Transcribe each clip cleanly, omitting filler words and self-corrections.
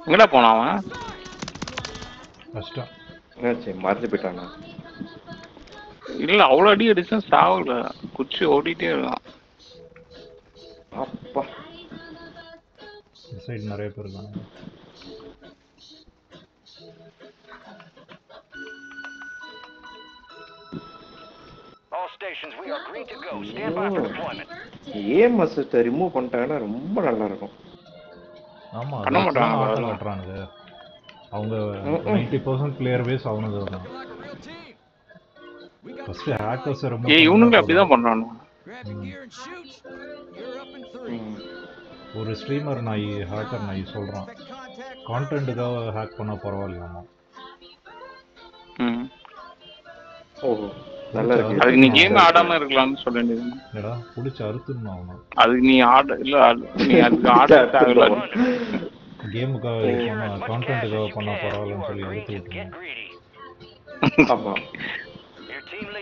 எங்கடா போனான் அவன்? கஷ்டம். என்னாச்சு மறந்து போயிட்டானா? இல்ல அவ்வளவு அடி அடிச்சா சாவல, குச்சி ஓடிட்டே இருக்கான். அப்பா சைடு நிறைய பேர் இருக்காங்க. ஏம் அசிஸ்ட ரிமூவ் பண்ணிட்டாங்கன்னா ரொம்ப நல்லா இருக்கும். ஆமா, பண்ண மாட்டாங்க ஆட்டம் காட்டுறானுங்க. அவங்க 90% பிளேயர் பேஸ் அவனுக்கு தான். ஃபர்ஸ்ட் ஹேக்கர்ஸ் ரிமூவ் ஏய் இவனுங்க அப்படிதான் பண்றானு. ஒரு ஸ்ட்ரீமர் நாய் ஹேக்கர் நாய் சொல்றான், கான்டென்ட்டுக்காக ஹேக் பண்ணா பரவாயில்லையாமா. ஓஹோ நல்லா இருக்கு. அதுக்கு நீ கேம் ஆடாம இருக்கலாம்னு சொல்ல வேண்டியது. என்னடா புடிச்சு அறுத்துடணும் அவனை. அதுக்கு நீ ஆட இல்ல, நீ அதுக்கு ஆட தேவையில்ல. கேமுக்காக பண்ணா கான்டென்ட்டுக்காக பண்ணா பரவாயில்லன்னு சொல்லி அறுத்து விட்டுருங்க. ஆமா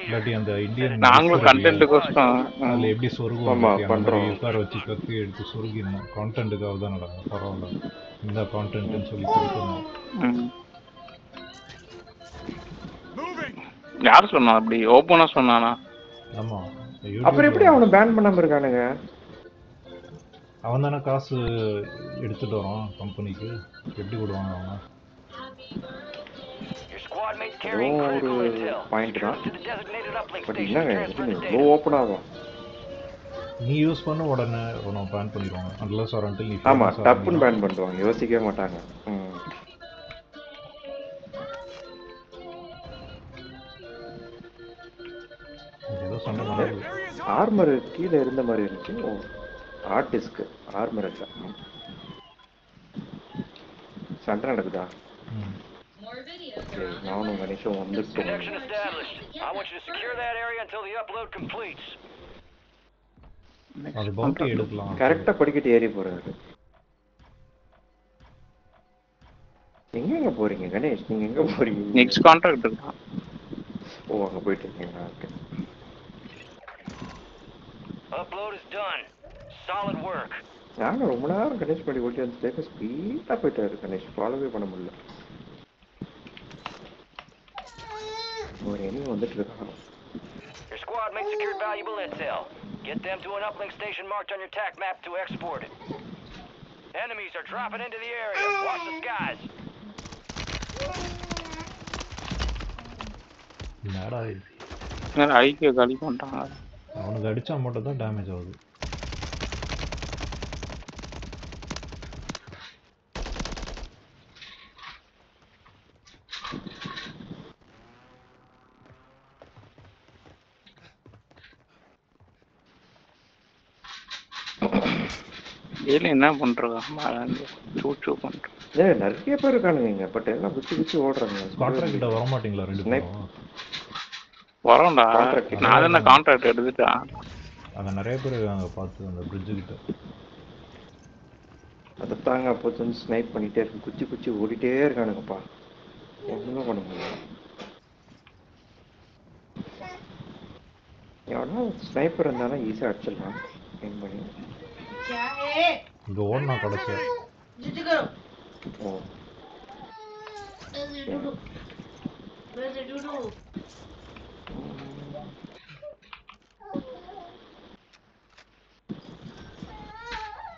இல்லாட்டி அந்த இந்தியன் நாங்களும் கண்டென்ட்டுக்கோசம் அதில் எப்படி சொருகுவோம் பண்றோம். உட்கார வச்சு கத்தி எடுத்து சொருகிடணும். கான்டென்ட்டுக்காக தான் நடக்கும், பரவாயில்ல இந்த கான்டென்ட்னு சொல்லி கொடுக்கணும். யார் சொன்னா அப்படி ஓப்பனா சொன்னானா? ஆமா, அப்புறம் எப்படி அவனை பேன் பண்ணாம இருக்கானுங்க? அவன் தானே காசு எடுத்துட்டு வரான் கம்பெனிக்கு, எப்படி கொடுவாங்க அவங்க? ஒரு பாயிண்ட் தான், பட் என்ன ஓப்பன் ஆகும். நீ யூஸ் பண்ண உடனே உனக்கு பேன் பண்ணிடுவாங்க. அன்லெஸ் ஆர் அன்டில் நீ ஆமா டப்புன்னு பேன் பண்ணுவாங்க, யோசிக்கவே மாட்டாங்க. ஏதோ சண்டை நடக்குது. ஆர்மர் கீழே இருந்த மாதிரி இருந்துச்சு. ஓ ஹார்ட் டிஸ்க் ஆர்மர் இல்ல, சண்டை நடக்குதா? நானும் கணேஷும் வந்துட்டோம். அது பவுண்டரி எடுக்கலாம். கரெக்டா படிக்கட்டு ஏறி போறாரு. எங்க போறீங்க கணேஷ்? நீங்க எங்க போறீங்க? நெக்ஸ்ட் கான்ட்ராக்ட் இருக்கா? ஓ அங்க போயிட்டு இருக்கீங்களா? ஓகே. நானும் ரொம்ப நேரம் கணேஷ் படி ஓட்டி வந்து ஸ்பீடா போயிட்டாரு கணேஷ், ஃபாலோவே பண்ண முடியல. ஒரு எனிமி வந்துட்டு இருக்காங்க. Your squad mate secured valuable intel. Get them to an uplink station marked on your TAC map to export it. Enemies are dropping into the area. Watch the skies. என்னடா இது? நான் ஐக்கிய காலி பண்ணிட்டாங்க. அவனுக்கு அடிச்சா மட்டும் தான் டேமேஜ் ஆகுது. ஏல என்ன பண்றாங்க? சூச்சு பண்றாங்க. நிறைய பேர் இருக்கானுங்க, பட் எல்லாம் குச்சி ஓடுறாங்க. கான்ட்ராக்ட் கிட்ட வர மாட்டீங்களா ரெண்டு பேரும்? வரோம்டா, நான் தானே கான்ட்ராக்ட் எடுத்துட்டேன். அங்க நிறைய பேர் இருக்காங்க பார்த்து அந்த பிரிட்ஜ் கிட்ட. அதைத்தாங்க அப்போ வந்து ஸ்னைப் பண்ணிட்டே இருக்கு, குச்சி ஓடிட்டே இருக்கானுங்கப்பா, ஒன்றுமே பண்ண முடியல. எவ்வளோ ஸ்னைப்பர் இருந்தாலும் ஈஸியாக அடிச்சிடலாம் பண்ணி. இங்க ஓடனா கடைசியா. ஓ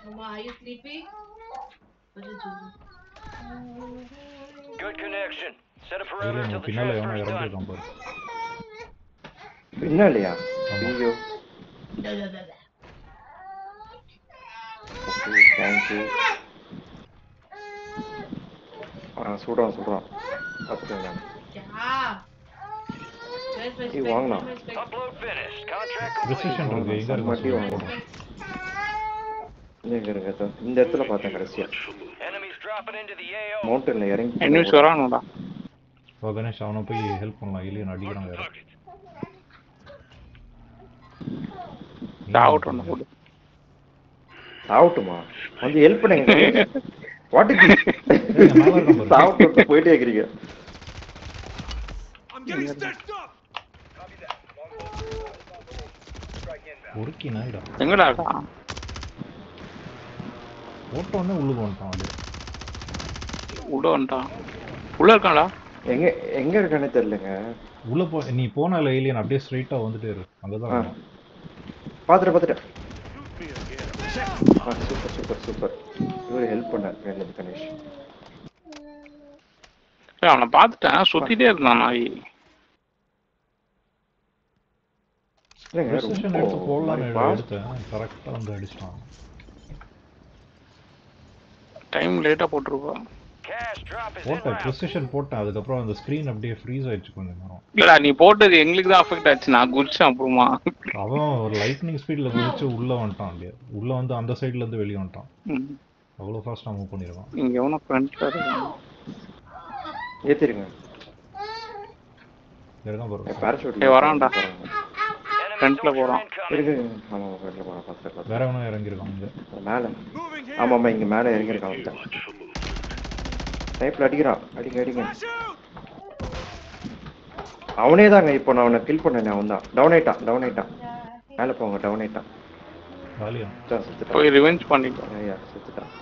Mama, are you sleepy? What did you do? Good connection. Set a perimeter until the பின்னால transfer எவனோ is done. இறங்கிருக்கான் பாரு. பின்னாலையா? ஐயோ ஓகே தேங்க்யூ. சொல்கிறான் பார்த்துக்கோங்க. வாங்கண்ணா Upload finished. Contract ப்ரிசிஷன் இருக்கு. எங்க மாட்டி இருக்கு? வாங்கணும். இங்க இருங்க, இந்த இடத்துல பார்த்தேன் கடைசியா. enemies dropping into the AO. மவுண்டன்ல இறங்கி எனிமீஸ் வரானுடா. கணேஷ் அவனை போய் ஹெல்ப் பண்ணலாம். இல்லையா அடிக்கிறாங்க யாரும். டாவுட் ஒன்று போடு. ஆகட்டுமா? வந்து ஹெல்ப் பண்ணுங்க. What is this? போயிட்டே இருக்கிறீங்க. ஒருக்கி நாயிடா எங்கடா இருக்கா? ஓட்டோன்னே உள்ளுக்கு வந்துட்டான் அது. உள்ள வந்துட்டான். உள்ள இருக்கான்டா. எங்க இருக்கானே தெரியலங்க. உள்ள போ, நீ போனால ஏலியன் அப்படியே ஸ்ட்ரைட்டா வந்துட்டே இரு. அங்கதான் ஆ இருக்கும். பாத்துட்டேன். சூப்பர். இவரு ஹெல்ப் பண்ணார் எனக்கு கணேஷ். அவனை பார்த்துட்டேன், சுத்திட்டே இருந்தான் நாய். ப்ரெசிஷன் எடுத்து போடலான்னு எடுத்தேன், கரெக்டா வந்து அடிச்சிட்டான். டைம் லேட்டா போட்டுருப்பான். போட்டேன், ப்ரெசிஷன் போட்டேன். அதுக்கப்புறம் அந்த ஸ்க்ரீன் அப்படியே ஃப்ரீஸ் ஆயிடுச்சு கொஞ்ச நேரம். இல்லடா, நீ போட்டது எங்களுக்கு தான் அஃபெக்ட் ஆச்சு. நான் குதிச்சேன் அப்புறமா. அவன் ஒரு லைட்னிங் ஸ்பீட்ல குதிச்சு உள்ள வந்துட்டான். அப்படியே உள்ள வந்து அந்த சைட்ல இருந்து வெளியே வந்துட்டான். அவ்வளவு ஃபாஸ்டா மூவ் பண்ணிருக்கான். இங்க எவனோ ஃப்ரண்ட்ல இருக்கான். ஏத்திருங்க. இருக்கான் பாரு. பாராசூட்ல வரான்டா. ஃப்ரண்ட்ல போறான். இருக்கு. ஆமா ஃப்ரண்ட்ல போறான். பாத்து. வேற எவனோ இறங்கி இருக்கான் இங்க. மேல. ஆமா இங்க மேல இறங்கி இருக்கான். ஸ்னைப்பர் அடிக்கிறான். அடிங்க. அவனே தாங்க இப்போ நான் அவனை கில் பண்ணேன். அவன் தான் டவுன் ஆயிட்டான். மேல போங்க. டவுன் ஆயிட்டான். காலியா போய் ரிவெஞ்ச் பண்ணிட்டான். செத்துட்டான்.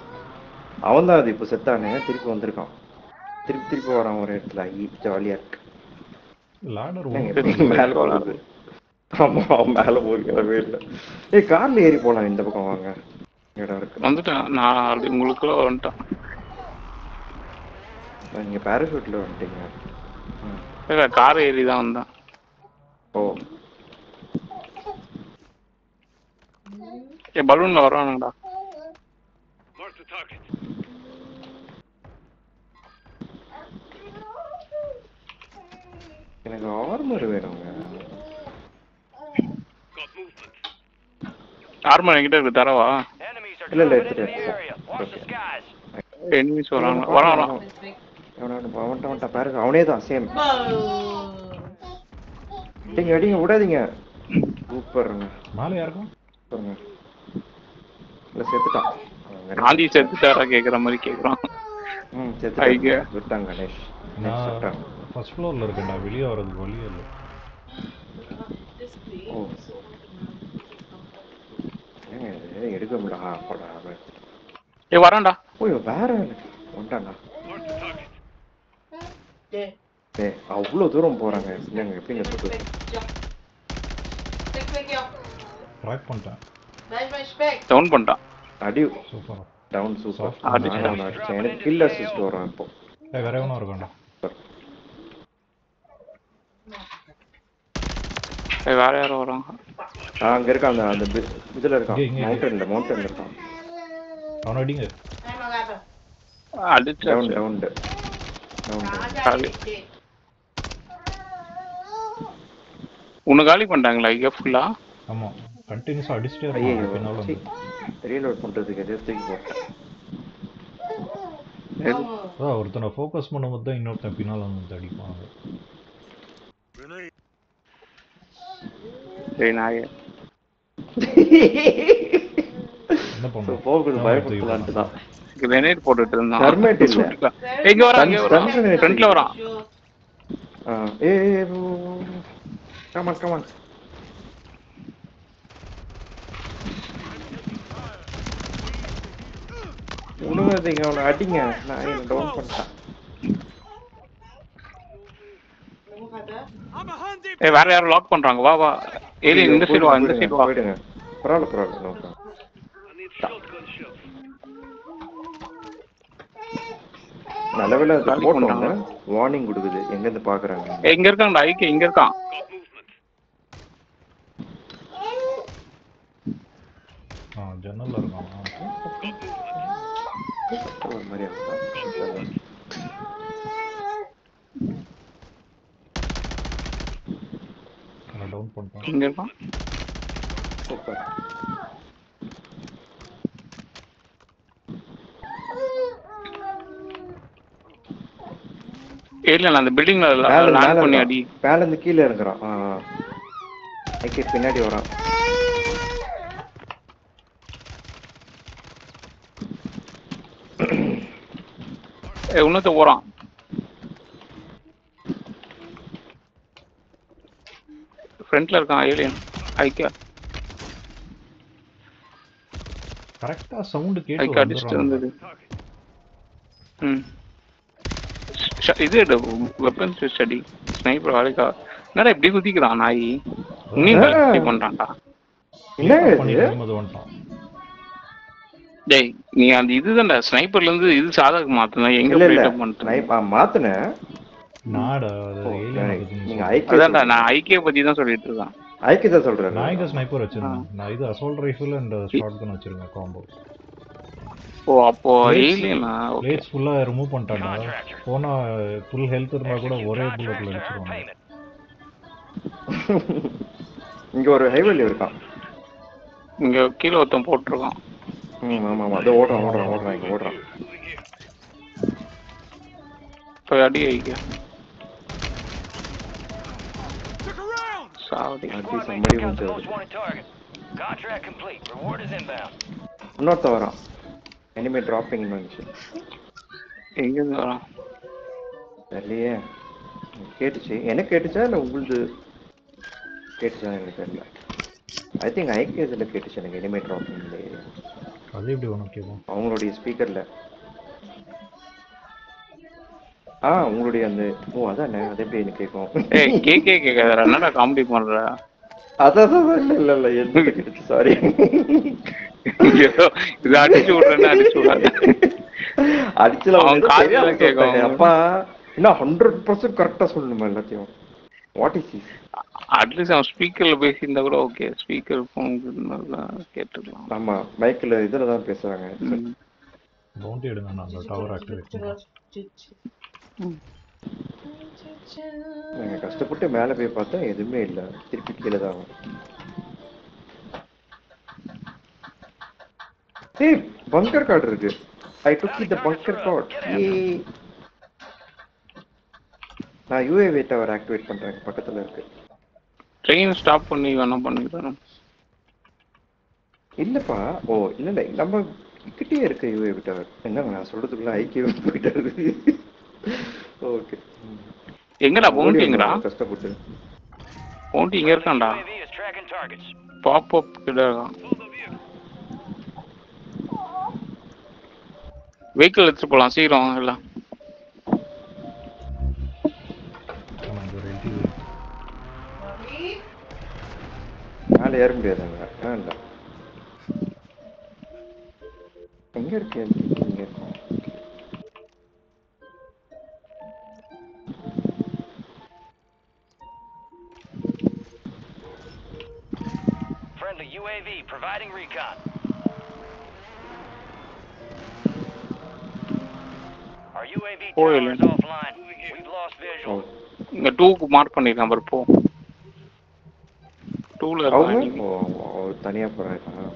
அவன் தான் அது இப்போ செத்தானே. திருப்பி வந்திருக்கான். திருப்பி வரான் ஒரு இடத்துல. ஜாலியா இருக்கு. லாடர் மேல போகுது. ஆமா மேல போகவே இல்லை. கார்ல ஏறி போலாம். இந்த பக்கம் வாங்க, இடம் இருக்கு. வந்துட்டேன் நான். அப்படி உங்களுக்குள்ள வந்துட்டேன். நீங்க பாராசூட்ல வந்துட்டீங்க. இல்ல, கார் ஏறி தான் வந்தேன். ஓ பலூன்ல வரானுங்கடா. எனக்கு ஆர்மர் வேணுங்க. ஆர்மர் என்கிட்ட இருக்கு, தரவா? இல்ல எடுத்துட்டு. எனிமீஸ் வரான். அவன்ட்ட பாருங்க. அவனே தான் சேம். அடிங்க விடாதீங்க. சூப்பர்ங்க. மேல யாருக்கும் இல்ல செத்துட்டான். ஆண்டி செத்துட்டாரா கேக்குற மாதிரி கேக்குறான். விட்டாங்க கணேஷ். நான் ஃபர்ஸ்ட் ஃப்ளோர்ல இருக்கேன்டா. வெளியே வரதுக்கு வழியே இல்லை. எடுக்க முடியல. வரான்டா. ஓய்யோ வேற வந்துட்டான்டா. அவ்வளவு தூரம் போறாங்க. எப்படிங்க சொல்றது? ட்ராக் பண்ணிட்டேன். டவுன் பண்ணிட்டான். அடி சூப்பர். Down super. எனக்கு கில் அசிஸ்ட் வரும் இப்போ. வேற எவனோ இருக்கான்டா. வேற யாரும் வராங்க. அங்க இருக்கான். அந்த இதுல இருக்கான். மவுண்டன்ல இருக்கான். அவன அடிங்க. அடிச்சு டவுன். உன்னை காலி பண்ணிட்டாங்களா இங்க ஃபுல்லா? ஆமா, கண்டினியூஸா அடிச்சிட்டே இருக்கான். பின்னால வந்து ரீலோட் பண்றதுக்கு எதையோ தூக்கி போட்டேன். ஒருத்தனை ஃபோக்கஸ் பண்ணும்போது தான் இன்னொருத்தன் பின்னால வந்து அடிப்பான். சரி நாயே. என்ன பண்ணுவோம்? போகுது பயப்படலான்ட்டு தான் கிரனேட் போட்டுட்டு இருந்தான். ஹெல்மெட் இல்ல. எங்க வரான்? ஃப்ரண்ட்ல வரான். கமான் உணவதீங்க. அவனை அடிங்க. நான் டவுன் பண்ணிட்டேன். வேற யாரும் லாக் பண்றாங்க. வா ஏலியன் இந்த சைடு வா. போயிடுங்க. பரவாயில்ல. நல்லவேளை போட்டோம்ல வார்னிங் கொடுக்குது. எங்க இருந்து பாக்குறாங்க? எங்க இருக்கான்டா? ஐகே இங்க இருக்கான். ஜன்னல்ல இருக்கான். ஒரு மாதிரி டவுன் பண்ணிட்டான். இங்க இருக்கான். சூப்பர். ஏலியன் அந்த பில்டிங்ல லேண்ட் பண்ணி அடி. மேல இருந்து கீழ இறங்குறான். ஐகே பின்னாடி வரான். உன்னத போறான். ஃப்ரண்ட்ல இருக்கான் ஏலியன் ஐக்கா கரெக்டா சவுண்ட் கேட்டு ஐக்கா அடிச்சுட்டு வந்தது. இது வெப்பன்ஸ் ஸ்டடி ஸ்னைப்பர் ஆளுக்கா என்னடா இப்படி குதிக்கிறான் நாய் இன்னும் பண்றான்டா. டேய் நீ அந்த இதுதான்டா ஸ்னைப்பர்ல இருந்து இது சாதாக்கு மாத்துனா எங்க பிளேட் பண்ணிட்டேன் மாத்துனேன். அதான்டா நான் ஐக்கிய பத்தி தான் சொல்லிட்டு இருக்கேன். ஐக்கிய தான் சொல்றேன். நாயக ஸ்னைப்பர் வச்சிருந்தேன் நான். இது அசால்ட் ரைஃபிள் அண்ட் ஷாட்கன் வச்சிருக்கேன் காம்போ. ஓ அப்போ ஏலியனா பிளேட்ஸ் ஃபுல்லா ரிமூவ் பண்ணிட்டான்டா. போனா ஃபுல் ஹெல்த் இருந்தா கூட ஒரே புல்லட்ல அடிச்சிடுவாங்க. இங்க ஒரு ஹைவேல இருக்கான். இங்க கீழ ஒருத்தன் போட்டுருக்கான். ஆமா அது ஓடுறான் இங்க ஓடுறான். போய் அடி ஐக்க சாவடி அடி சம்மடி வந்து இன்னொருத்த வரான். எனிமே டிராப்பிங் வந்துச்சு. எங்க இருந்து வரான் தெரியலையே. கேட்டுச்சு எனக்கு கேட்டுச்சா இல்லை உங்களுக்கு கேட்டுச்சா எனக்கு தெரியல. ஐ திங்க் ஐகேஎஸ்ல கேட்டுச்சு எனக்கு எனிமே டிராப்பிங். அது எப்படி உனக்கு கேட்கும்? அவங்களுடைய ஸ்பீக்கர்ல. உங்களுடைய அந்த அதானே அது எப்படி எனக்கு கேட்கும்? கேட்காதடா என்னடா காமெடி பண்ற? அதான் இல்ல என்ன கேட்டுச்சு சாரி. இது அடிச்சு விடுறேன்னு அடிச்சு விடாது. அடிச்சல கேட்கும். அப்பா இன்னும் 100% கரெக்டா சொல்லணுமா எல்லாத்தையும்? What is this? அட்லீஸ்ட் அவன் ஸ்பீக்கர்ல பேசியிருந்தா கூட ஓகே. ஸ்பீக்கர் ஃபோன் கேட்டுக்கலாம். ஆமா மைக்ல இதுல தான் பேசுறாங்க. பவுண்டி எடுங்க நான் அந்த டவர் ஆக்டிவேட் பண்ணுறேன். நாங்கள் கஷ்டப்பட்டு மேலே போய் பார்த்தா எதுவுமே இல்லை. திருப்பி கீழே தான். ஏய் பங்கர் கார்டு இருக்கு. ஐ டுக் தி பங்கர் கார்டு. நான் யூஏவி டவர் ஆக்டிவேட் பண்றேன். பக்கத்துல இருக்கு. ட்ரெயின் ஸ்டாப் பண்ணி வேணா பண்ணிடுறேன். இல்லப்பா இல்ல நம்ம கிட்டே இருக்கு யூஏவி டவர். என்ன நான் சொல்றதுக்குள்ள ஐக்கிய போயிட்டாரு. ஓகே எங்கடா பவுண்டி எங்கடா? கஷ்டப்பட்டு பவுண்டி இங்க இருக்கான்டா. பாப் அப் கிட்ட இருக்கான். வெஹிக்கிள் எடுத்து போலாம் சீக்கிரம் எல்லாம். மேலே ஏற முடியாதாங்க? இல்ல எங்க இருக்கு? இங்க இருக்கும். Friendly UAV providing recon. Our UAV tower is offline. We've lost visual. இங்க 2க்கு மார்க் பண்ணிருக்கேன் பாரு போ. 2ல இருக்கான். தனியா போறாங்க.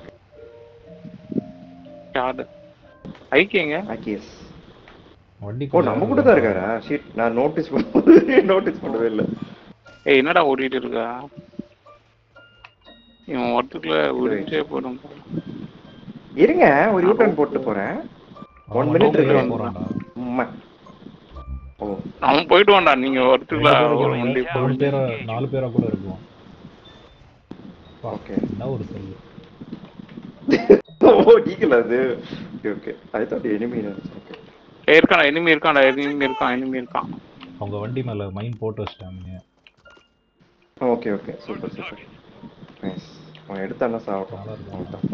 யாரு? ஐக்கியங்க? ஐக்கியஸ். நம்ம கூட தான் இருக்காரா? ஷிட் நான் நோட்டீஸ் பண்ணவே இல்ல. ஏய் என்னடா ஓடிட்டு இருக்கா? இவன் ஒருத்துக்குள்ள ஓடிட்டே போறோம். இருங்க ஒரு யூட்டர்ன் போட்டு போறேன். 1 மினிட் இருக்கு போறான்டா. அவன் போயிட்டு வான்டா. நீங்க ஒருத்துக்குள்ள ஒரு வண்டி 4 பேரா கூட இருக்கும். ஓகே என்ன ஒரு தெரியல. நீங்களா அது? ஓகே ஐ தாட் எனிமி நினைச்சேன். இருக்கான்டா எனிமி இருக்கான். அவங்க வண்டி மேல மைன் போட்டு வச்சிட்டாங்க. Okay super nice. அவன் எடுத்தானா சாவட்டும்.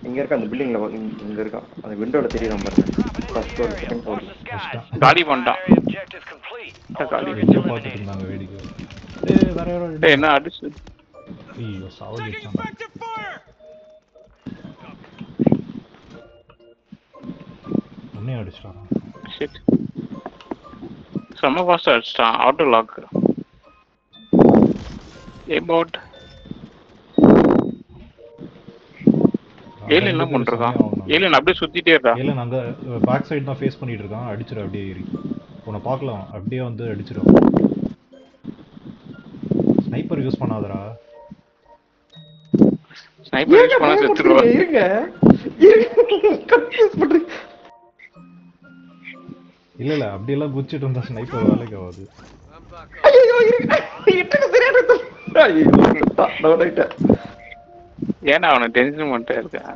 இங்க இருக்க அந்த பில்டிங்ல இங்க இருக்கான். அந்த விண்டோல தெரியுறான் பாருங்க. First floor second floor. காலி பண்ணிட்டான். காலி வெச்சு பார்த்துட்டு இருந்தாங்க வேடிக்கை. வேற யாரோ என்ன அடிச்சு ஐயோ சாவடிச்சான். உன்னை அடிச்சான். ஷிட் சம ஃபாஸ்டா அடிச்சான். Auto lock. ஏபோட் ஏலியன் என்ன பண்றான்? ஏலியன் அப்படியே சுத்திட்டே இருக்கா. ஏலியன் அங்க பேக் சைடு தான் ஃபேஸ் பண்ணிட்டு இருக்கான். அடிச்சிரு அப்படியே ஏறி. உன்னை பார்க்கலாம். அப்படியே வந்து அடிச்சிரும். ஸ்னைப்பர் யூஸ் பண்ணாதடா. ஸ்னைப்பர் யூஸ் பண்ணா செத்துருவா. இருங்க கன்ஃபியூஸ் பண்றீங்க. இல்ல அப்படி எல்லாம் குச்சிட்டு இருந்தா ஸ்னைப்பர் வேலைக்கு ஆகாது. ஏன்னா அவனை டென்ஷன் பண்ணிட்டே இருக்கேன்.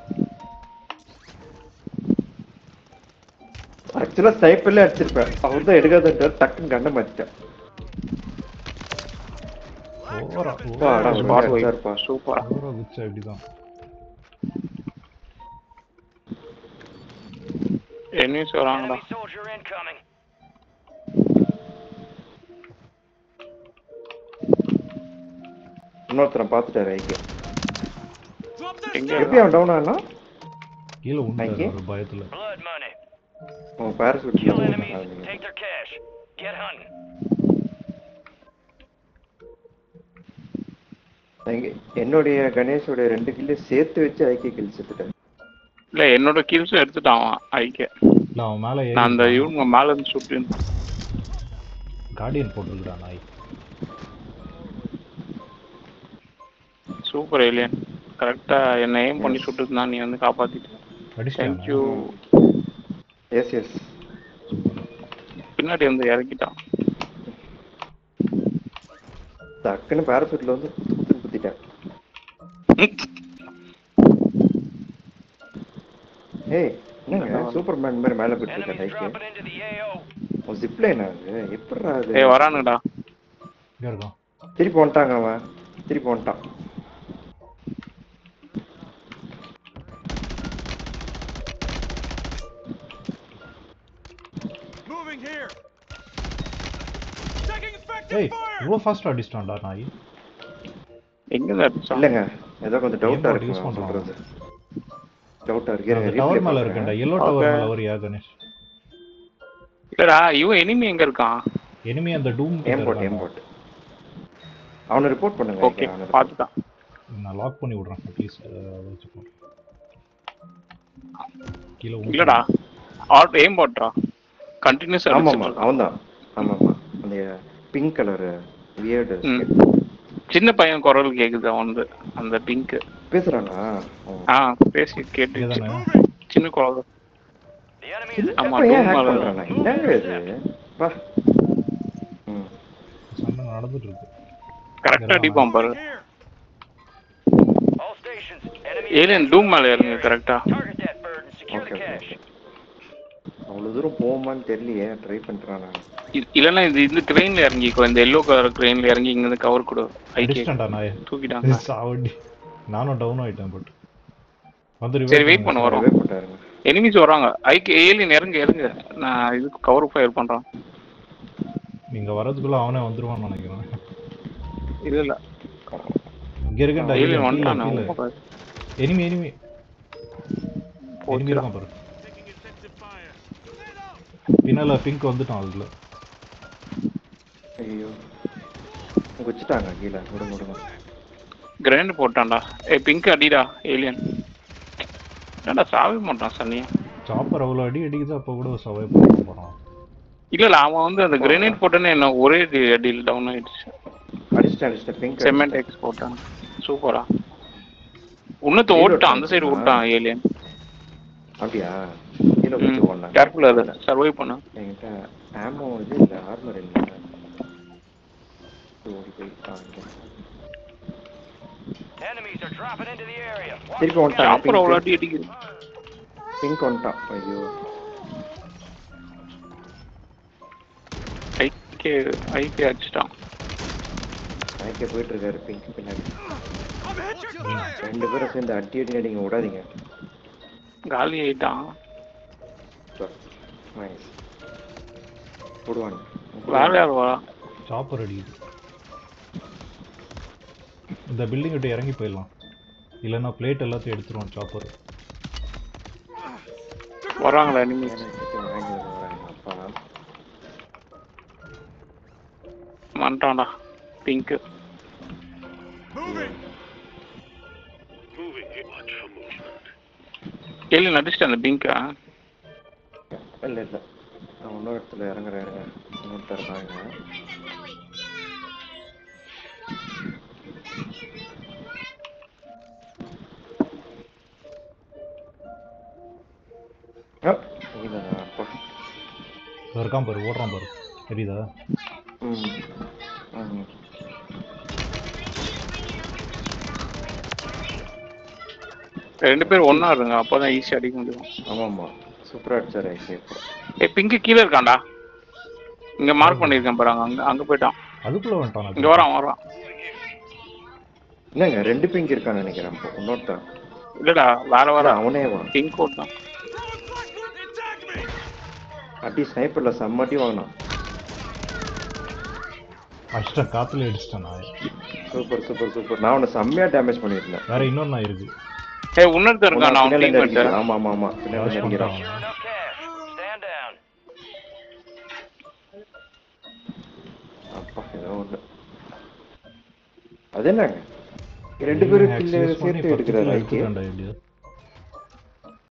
ஆக்சுவலா ஸ்னைப்பர்ல அடிச்சிருப்பேன். அவர் தான் எடுக்காத டக்குன்னு கண்ணை மாத்திட்டேன். சூப்பரா இப்படிதான் எனிமீஸ் வராங்கடா. Enemy soldier incoming. இன்னொருத்தரை பார்த்துட்டாரு ஐக்கு. எங்க எப்படி அவன் டவுன் ஆனா கீழே உண்டாரு ஒரு பயத்துல. Blood money. அவன் parachute Kill enemies. Take their cash. Get hunting. என்னுடைய கணேஷோட 2 கில்ல சேர்த்து வச்சு ஐக்கே கில் செத்துட்டேன். இல்ல என்னோட கில்ஸும் எடுத்துட்டான் ஐக்கே. இல்ல அவன் மேல நான் அந்த இவங்க மேல இருந்து சுட்டு கார்டியன் போட்டுருக்கான் நாய். Super alien. கரெக்டா என்ன ஏம் பண்ணி சுட்டுதான் நீ வந்து காப்பாத்திட்ட. Thank you. Yes yes. பின்னாடி வந்து இறக்கிட்டான். டக்குன்னு பாராசூட்ல வந்து குத்திட்டேன். ஏய் என்னங்க சூப்பர்மேன் மாதிரி மேல போயிட்டு இருக்க Enemies ஐக்கே. dropping into the AO. ஒரு ஜிப் லைன் அது எப்படிடா அது? ஏய் வரானுடா. இங்க இருக்கான். திருப்பி வந்துட்டாங்க அவன். திருப்பி வந்துட்டான். ஏய் இவ்வளோ ஃபாஸ்டா அடிச்சிட்டான்டா நாய். எங்க அடிச்சான்? இல்லங்க ஏதோ கொஞ்சம் டவுட்டா Aimbot இருக்கு use பண்றான். சொல்றது. டவுட்டா அந்த இருக்கு. டவர் மேல இருக்கேன்டா. எல்லோ டவர் மேல வரியா கணேஷ்? இல்லடா இவன் எனிமி எங்க இருக்கான்? எனிமி அந்த டூம் ஏம்போட். அவனை ரிப்போர்ட் பண்ணுங்க. ஓகே பாத்துட்டான். நான் லாக் பண்ணி விடுறேன் அட்லீஸ்ட் வெச்சுக்கோ. கீழ இல்லடா ஆட் ஏம் போட்றா. கண்டினியூஸ் ஆமாமா அவன்தான். ஆமாமா அந்த பிங்க் கலர் வியர்ட் சின்ன பையன் குரல் கேக்குது அவனது அந்த பிங்க் பேசுறானா? பேசி கேட்டு இதுதானே சின்ன குரல். The enemy is ஆமா அப்ப ஏன் டூம் ஹேக் மேல பண்றானா? என்னங்க இது? வா. சண்டை நடந்துட்டு இருக்கு. கரெக்டா அடிப்பான் பாரு. all stations. Enemy ஏலியன் டூம் மேல இறங்கு கரெக்டா. target that bird and secure the okay cash. Okay. அவ்வளவு தூரம் போகுமான்னு தெரியலையே. ட்ரை பண்றானா? இல்லன்னா இந்த ட்ரெயின்ல இறங்கிக்கோ. இந்த எல்லோ கலர் ட்ரெயின்ல இறங்கி இங்க இருந்து கவர் கொடு. அடிச்சிட்டா நாய். தூக்கிட்டாங்க. சாவடி. நானும் டவுன் ஆயிட்டேன் பட். வந்து சரி வெயிட் பண்ணு வரோம். வெயிட் பண்றாருங்க. எனிமீஸ் வராங்க. ஏலியன் இறங்கு. நான் இதுக்கு கவர் ஃபயர் பண்றேன். நீங்க வரதுக்குள்ள அவனே வந்துருவான்னு நினைக்கிறேன். இல்ல இங்க இருக்கேன்டா. ஏலியன் வந்துட்டானே. எனிமி எனிமி இருக்கான் பாரு. பின்னால பிங்க் வந்துட்டான் அதுல. ஐயோ குச்சிட்டாங்க கீழே. விடுங்க. கிரைண்ட் போட்டான்டா. பிங்க் அடிடா ஏலியன். என்னடா சாவே மாட்டான் சன்னியா. சாப்பர் அவ்வளோ அடி அடிக்குது. அப்போ கூட சர்வை பண்ண போறான். இல்ல அவன் வந்து அந்த கிரேனேட் போட்டனே என்ன ஒரே அடியில் டவுன் ஆயிடுச்சு. அடிச்சிட்டேன் பிங்க் செமெண்ட் எக்ஸ் போட்டான். சூப்பரா. உன்னத்து ஓட்டான் அந்த சைடு ஓட்டான் ஏலியன். அப்படியா? கீழே குச்சி ஓடலாம். கேர்ஃபுல்லா இரு. சர்வை பண்ணு. என்கிட்ட ஆமோ இது இல்ல ஆர்மர் இல்ல. ஓடி போய் பாருங்க. Enemies are dropping into the area. திருப்பி வந்துட்டான். அப்புறம் அவ்வளோ அடி அடிக்குது. பிங்க் வந்துட்டான். ஐயோ ஐகே அடிச்சிட்டான். ஐக்கே போயிட்டு இருக்காரு பிங்க் பின்னாடி. 2 பேரும் சேர்ந்து அடி அடிங்க விடாதீங்க. காலி ஆயிட்டான். போடுவாங்க. வேற யார் வரா? சாப்பர் அடிக்குது. இந்த பில்டிங் கிட்ட இறங்கி போயிடலாம். இல்லைன்னா பிளேட் எல்லாத்தையும் எடுத்துருவான் சாப்பர். வராங்களா எனிமி? அப்பா வந்துட்டான்டா பிங்க். ஏலியன் அடிச்சிட்டு அந்த பிங்கா? இல்ல நான் இன்னொரு இடத்துல இறங்குறேன். இன்னொருத்தர் இருக்காங்க. இருக்கான் பாரு ஓடுறான் பாரு. தெரியுதா? 2 பேர் ஒண்ணா இருங்க, அப்பதான் ஈஸியா அடிக்க முடியும். ஆமாமா சூப்பரா அடிச்சாரு ஐகே. பிங்க் கீழே இருக்கான்டா, இங்க மார்க் பண்ணிருக்கேன் பாருங்க, அங்க அங்க போயிட்டான். அதுக்குள்ள வந்துட்டான். இங்க வரான். என்னங்க 2 பிங்க் இருக்கான்னு நினைக்கிறேன். இப்போ இன்னொருத்தான் இல்லடா, வேற அவனே வா. பிங்க் கோட் தான். அடி ஸ்னைப்பர்ல செம்மட்டி வாங்கினான். அஷ்டா காத்துல அடிச்சிட்டான் நாய். Super super super. நான் அவனை செம்மையா டேமேஜ் பண்ணிருந்தேன். வேற இன்னொரு நாய் இருக்கு. இன்னொருத்தர் இருக்கான், நான் டீம்மேட். ஆமா ஆமா ஆமா பின்னாடி நிக்கிறான். Enough cash. Stand down. அப்பா ஏதோ ஒண்ணு. அது என்னங்க 2 பேரும் கில்ல சேர்த்து எடுக்கிறாரு ஐகே.